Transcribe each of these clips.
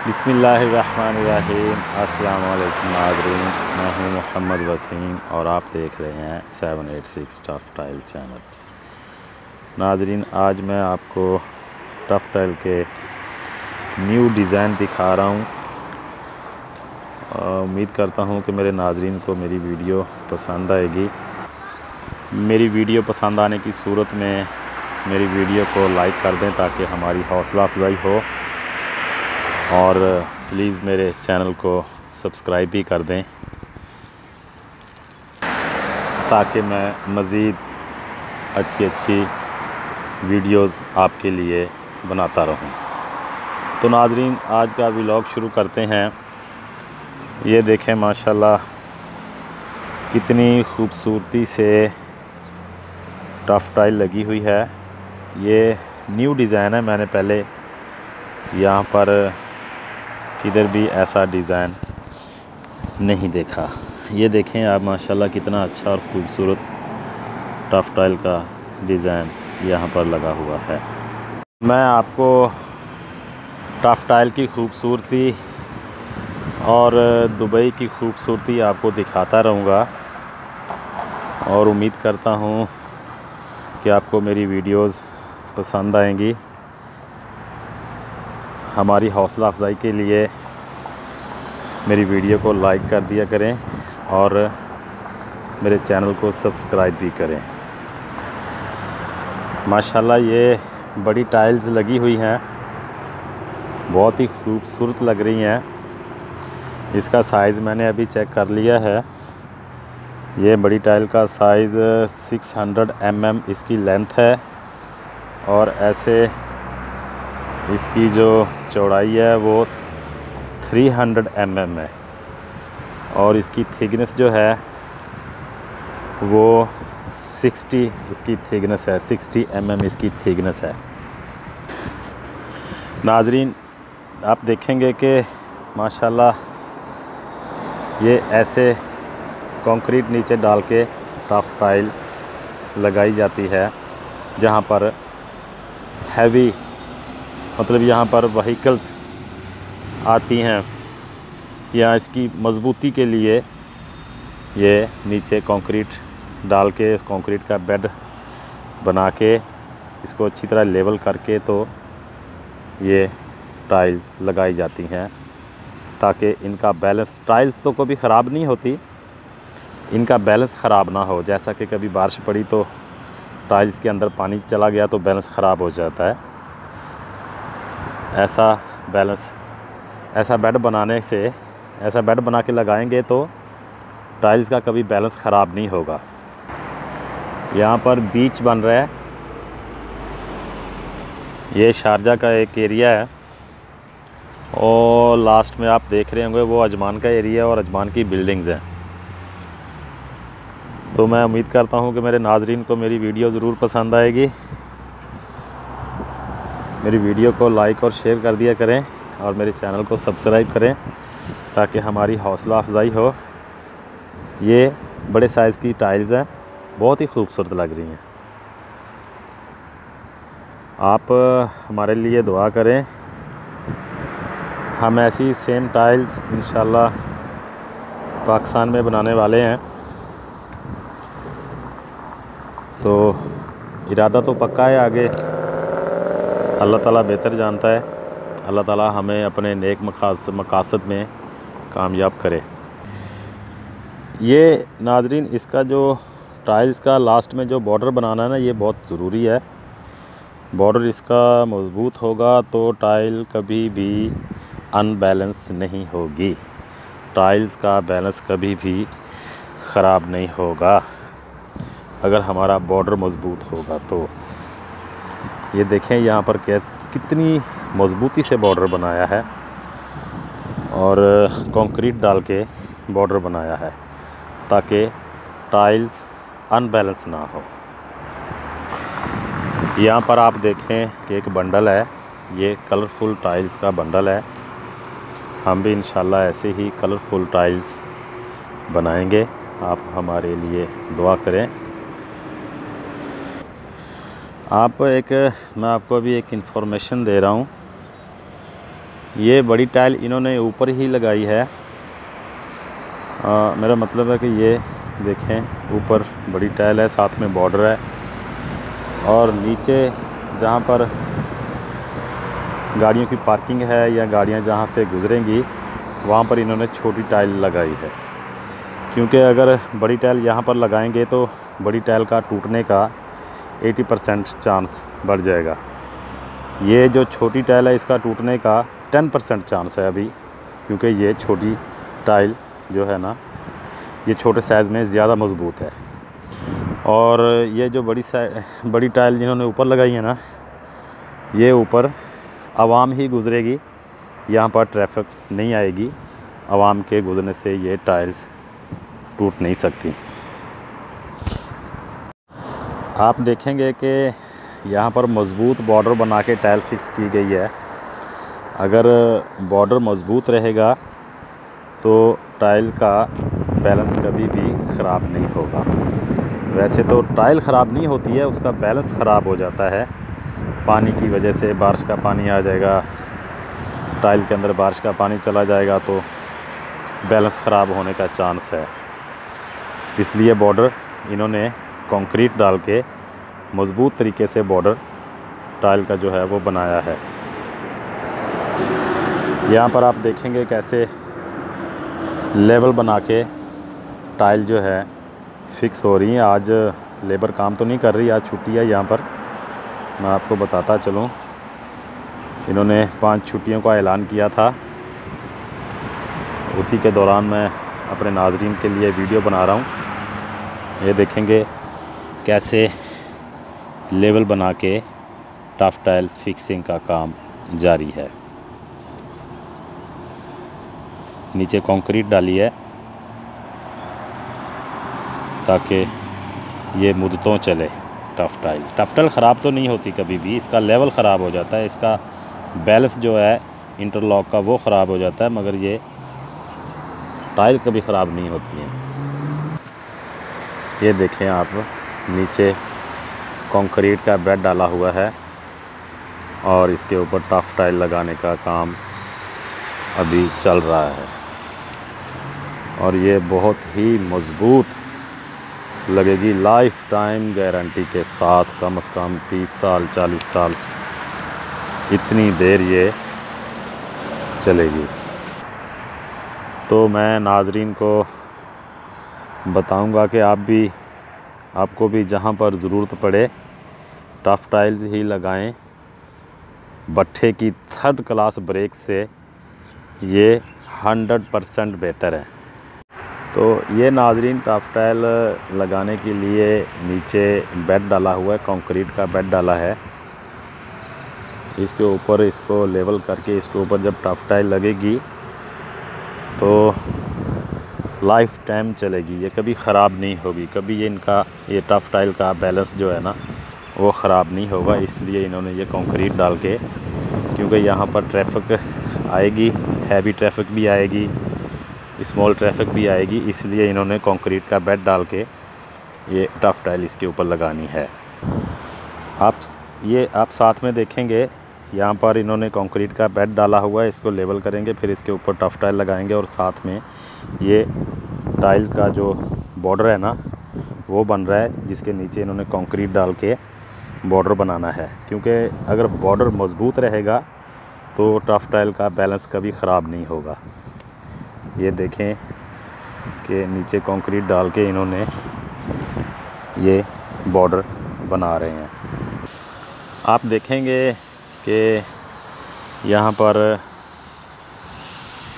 बिस्मिल्लाहिर्रहमानिर्रहीम। अस्सलाम वालेकुम नाज़रीन, मैं हूं मोहम्मद वसीम और आप देख रहे हैं 786 टफ टाइल चैनल। नाज़रीन, आज मैं आपको टफ टाइल के न्यू डिज़ाइन दिखा रहा हूं। उम्मीद करता हूं कि मेरे नाज़रीन को मेरी वीडियो पसंद आएगी। मेरी वीडियो पसंद आने की सूरत में मेरी वीडियो को लाइक कर दें ताकि हमारी हौसला अफजाई हो, और प्लीज़ मेरे चैनल को सब्सक्राइब भी कर दें ताकि मैं मज़ीद अच्छी वीडियोस आपके लिए बनाता रहूं। तो नाज़रीन, आज का व्लॉग शुरू करते हैं। ये देखें माशाल्लाह कितनी खूबसूरती से टफ टाइल लगी हुई है। ये न्यू डिज़ाइन है, मैंने पहले यहाँ पर किधर भी ऐसा डिज़ाइन नहीं देखा। ये देखें आप माशाल्लाह कितना अच्छा और ख़ूबसूरत टफ टाइल का डिज़ाइन यहाँ पर लगा हुआ है। मैं आपको टफ टाइल की खूबसूरती और दुबई की खूबसूरती आपको दिखाता रहूँगा, और उम्मीद करता हूँ कि आपको मेरी वीडियोज़ पसंद आएंगी। हमारी हौसला अफजाई के लिए मेरी वीडियो को लाइक कर दिया करें और मेरे चैनल को सब्सक्राइब भी करें। माशाल्लाह ये बड़ी टाइल्स लगी हुई हैं, बहुत ही खूबसूरत लग रही हैं। इसका साइज़ मैंने अभी चेक कर लिया है। ये बड़ी टाइल का साइज़ 600 mm इसकी लेंथ है, और ऐसे इसकी जो चौड़ाई है वो 300 mm है, और इसकी थिकनेस जो है वो 60 इसकी थिकनेस है, 60 mm इसकी थिकनेस है। नाज़रीन, आप देखेंगे कि माशाल्लाह ये ऐसे कंक्रीट नीचे डाल के टफ टाइल लगाई जाती है, जहाँ पर हैवी मतलब यहाँ पर व्हीकल्स आती हैं, या इसकी मज़बूती के लिए ये नीचे कंक्रीट डाल के इस कंक्रीट का बेड बना के इसको अच्छी तरह लेवल करके तो ये टाइल्स लगाई जाती हैं, ताकि इनका बैलेंस, टाइल्स तो कभी ख़राब नहीं होती, इनका बैलेंस ख़राब ना हो। जैसा कि कभी बारिश पड़ी तो टाइल्स के अंदर पानी चला गया तो बैलेंस ख़राब हो जाता है। ऐसा बेड बनाने से, ऐसा बेड बना के लगाएंगे तो टाइल्स का कभी बैलेंस ख़राब नहीं होगा। यहाँ पर बीच बन रहा है, ये शारजा का एक एरिया है, और लास्ट में आप देख रहे होंगे वो अजमान का एरिया और अजमान की बिल्डिंग्स हैं। तो मैं उम्मीद करता हूँ कि मेरे नाज़रीन को मेरी वीडियो ज़रूर पसंद आएगी। मेरी वीडियो को लाइक और शेयर कर दिया करें, और मेरे चैनल को सब्सक्राइब करें ताकि हमारी हौसला अफजाई हो। ये बड़े साइज़ की टाइल्स हैं, बहुत ही खूबसूरत लग रही हैं। आप हमारे लिए दुआ करें, हम ऐसी सेम टाइल्स इंशाल्लाह पाकिस्तान में बनाने वाले हैं। तो इरादा तो पक्का है, आगे अल्लाह ताला बेहतर जानता है। अल्लाह ताला हमें अपने नेक मकासद में कामयाब करे। ये नाज़रीन, इसका जो टाइल्स का लास्ट में जो बॉर्डर बनाना है ना, ये बहुत ज़रूरी है। बॉर्डर इसका मज़बूत होगा तो टाइल कभी भी अनबैलेंस नहीं होगी, टाइल्स का बैलेंस कभी भी ख़राब नहीं होगा अगर हमारा बॉर्डर मज़बूत होगा। तो ये देखें यहाँ पर कितनी मज़बूती से बॉर्डर बनाया है, और कंक्रीट डाल के बॉर्डर बनाया है ताकि टाइल्स अनबैलेंस ना हो। यहाँ पर आप देखें कि एक बंडल है, ये कलरफुल टाइल्स का बंडल है। हम भी इंशाल्लाह ऐसे ही कलरफुल टाइल्स बनाएंगे। आप हमारे लिए दुआ करें। मैं आपको अभी एक इंफॉर्मेशन दे रहा हूँ। ये बड़ी टाइल इन्होंने ऊपर ही लगाई है। मेरा मतलब है कि ये देखें, ऊपर बड़ी टाइल है, साथ में बॉर्डर है, और नीचे जहाँ पर गाड़ियों की पार्किंग है या गाड़ियाँ जहाँ से गुजरेंगी वहाँ पर इन्होंने छोटी टाइल लगाई है। क्योंकि अगर बड़ी टाइल यहाँ पर लगाएंगे तो बड़ी टाइल का टूटने का 80% चांस बढ़ जाएगा। ये जो छोटी टाइल है इसका टूटने का 10% चांस है अभी, क्योंकि ये छोटी टाइल जो है ना, ये छोटे साइज़ में ज़्यादा मज़बूत है। और ये जो बड़ी टाइल जिन्होंने ऊपर लगाई है ना, ये ऊपर आवाम ही गुज़रेगी, यहाँ पर ट्रैफिक नहीं आएगी। आवाम के गुज़रने से ये टाइल्स टूट नहीं सकती। आप देखेंगे कि यहाँ पर मज़बूत बॉर्डर बना के टाइल फिक्स की गई है। अगर बॉर्डर मज़बूत रहेगा तो टाइल का बैलेंस कभी भी ख़राब नहीं होगा। वैसे तो टाइल ख़राब नहीं होती है, उसका बैलेंस ख़राब हो जाता है। पानी की वजह से बारिश का पानी आ जाएगा, टाइल के अंदर बारिश का पानी चला जाएगा तो बैलेंस ख़राब होने का चांस है। इसलिए बॉर्डर इन्होंने कंक्रीट डाल के मज़बूत तरीके से बॉर्डर टाइल का जो है वो बनाया है। यहाँ पर आप देखेंगे कैसे लेवल बना के टाइल जो है फिक्स हो रही है। आज लेबर काम तो नहीं कर रही, आज छुट्टी है यहाँ पर। मैं आपको बताता चलूँ, इन्होंने 5 छुट्टियों का ऐलान किया था, उसी के दौरान मैं अपने नाज़रीन के लिए वीडियो बना रहा हूँ। ये देखेंगे कैसे लेवल बना के टफ टाइल फिक्सिंग का काम जारी है। नीचे कंक्रीट डाली है ताकि ये मुद्दतों चले। टफ टाइल ख़राब तो नहीं होती कभी भी, इसका लेवल ख़राब हो जाता है, इसका बैलेंस जो है इंटरलॉक का वो ख़राब हो जाता है, मगर ये टाइल कभी ख़राब नहीं होती है। ये देखें आप, नीचे कंक्रीट का बेड डाला हुआ है और इसके ऊपर टफ टाइल लगाने का काम अभी चल रहा है। और ये बहुत ही मज़बूत लगेगी, लाइफ टाइम गारंटी के साथ, कम से कम 30 साल 40 साल इतनी देर ये चलेगी। तो मैं नाज़रीन को बताऊंगा कि आपको भी जहां पर ज़रूरत पड़े टफ टाइल्स ही लगाएं। भट्ठे की 3rd क्लास ब्रेक से ये 100% बेहतर है। तो ये नाज़रीन टफ टाइल लगाने के लिए नीचे बेड डाला हुआ है, कंक्रीट का बेड डाला है। इसके ऊपर इसको लेवल करके इसके ऊपर जब टफ टाइल लगेगी तो लाइफ टाइम चलेगी, ये कभी ख़राब नहीं होगी। कभी ये टफ टाइल का बैलेंस जो है ना वो ख़राब नहीं होगा। इसलिए इन्होंने ये कंक्रीट डाल के, क्योंकि यहाँ पर ट्रैफिक आएगी, हैवी ट्रैफिक भी आएगी, स्मॉल ट्रैफिक भी आएगी, इसलिए इन्होंने कंक्रीट का बेड डाल के ये टफ टाइल इसके ऊपर लगानी है। आप साथ में देखेंगे, यहाँ पर इन्होंने कंक्रीट का बेड डाला हुआ है, इसको लेवल करेंगे, फिर इसके ऊपर टफ टाइल लगाएंगे और साथ में ये टाइल का जो बॉर्डर है ना वो बन रहा है, जिसके नीचे इन्होंने कंक्रीट डाल के बॉर्डर बनाना है। क्योंकि अगर बॉर्डर मज़बूत रहेगा तो टफ टाइल का बैलेंस कभी ख़राब नहीं होगा। ये देखें कि नीचे कंक्रीट डाल के इन्होंने ये बॉर्डर बना रहे हैं। आप देखेंगे कि यहाँ पर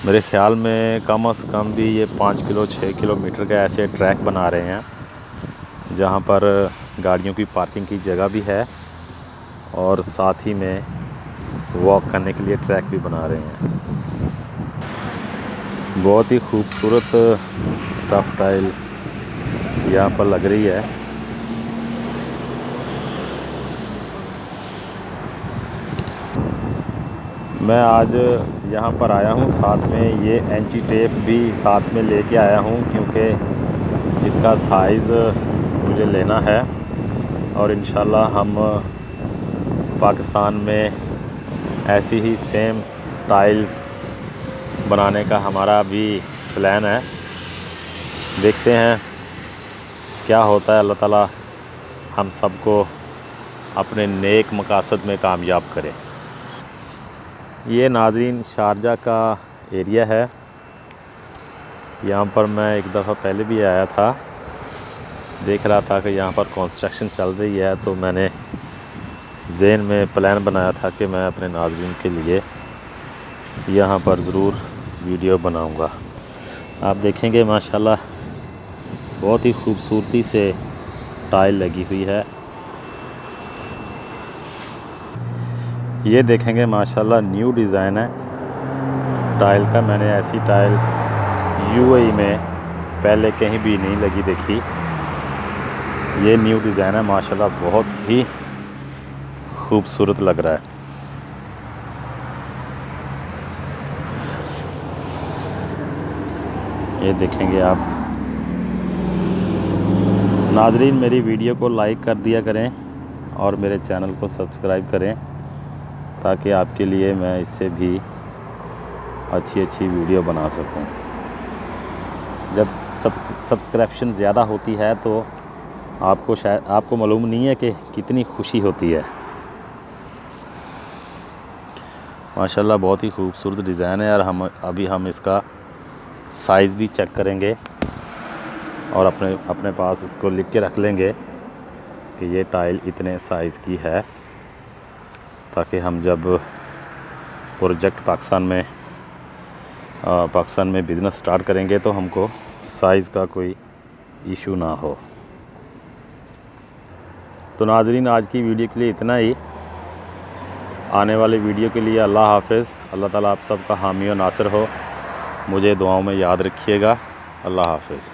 मेरे ख़्याल में कम से कम भी ये 5 किलो 6 किलोमीटर का ऐसे ट्रैक बना रहे हैं, जहाँ पर गाड़ियों की पार्किंग की जगह भी है और साथ ही में वॉक करने के लिए ट्रैक भी बना रहे हैं। बहुत ही खूबसूरत टफ टाइल यहाँ पर लग रही है। मैं आज यहाँ पर आया हूँ, साथ में ये एंची टेप भी साथ में लेके आया हूँ, क्योंकि इसका साइज़ मुझे लेना है और इंशाल्लाह हम पाकिस्तान में ऐसी ही सेम टाइल्स बनाने का हमारा भी प्लान है। देखते हैं क्या होता है। अल्लाह ताला हम सबको अपने नेक मकासद में कामयाब करे। ये नाज़रीन शारजा का एरिया है। यहाँ पर मैं एक दफ़ा पहले भी आया था, देख रहा था कि यहाँ पर कंस्ट्रक्शन चल रही है, तो मैंने ज़हन में प्लान बनाया था कि मैं अपने नाज़रीन के लिए यहाँ पर ज़रूर वीडियो बनाऊँगा। आप देखेंगे माशाल्लाह बहुत ही खूबसूरती से टाइल लगी हुई है। ये देखेंगे माशाल्लाह न्यू डिज़ाइन है टाइल का। मैंने ऐसी टाइल यूएई में पहले कहीं भी नहीं लगी देखी। ये न्यू डिज़ाइन है माशाल्लाह, बहुत ही खूबसूरत लग रहा है। ये देखेंगे आप नाज़रीन, मेरी वीडियो को लाइक कर दिया करें और मेरे चैनल को सब्सक्राइब करें, ताकि आपके लिए मैं इससे भी अच्छी अच्छी वीडियो बना सकूं। जब सब्सक्रिप्शन ज़्यादा होती है तो आपको मालूम नहीं है कि कितनी खुशी होती है। माशाल्लाह बहुत ही खूबसूरत डिज़ाइन है। और हम इसका साइज़ भी चेक करेंगे और अपने पास उसको लिख के रख लेंगे कि ये टाइल इतने साइज़ की है, ताकि हम जब प्रोजेक्ट पाकिस्तान में बिज़नेस स्टार्ट करेंगे तो हमको साइज़ का कोई इशू ना हो। तो नाज़रीन, आज की वीडियो के लिए इतना ही। आने वाले वीडियो के लिए अल्लाह हाफ़िज़। अल्लाह ताला आप सबका हामी और नासिर हो। मुझे दुआओं में याद रखिएगा। अल्लाह हाफ़िज़।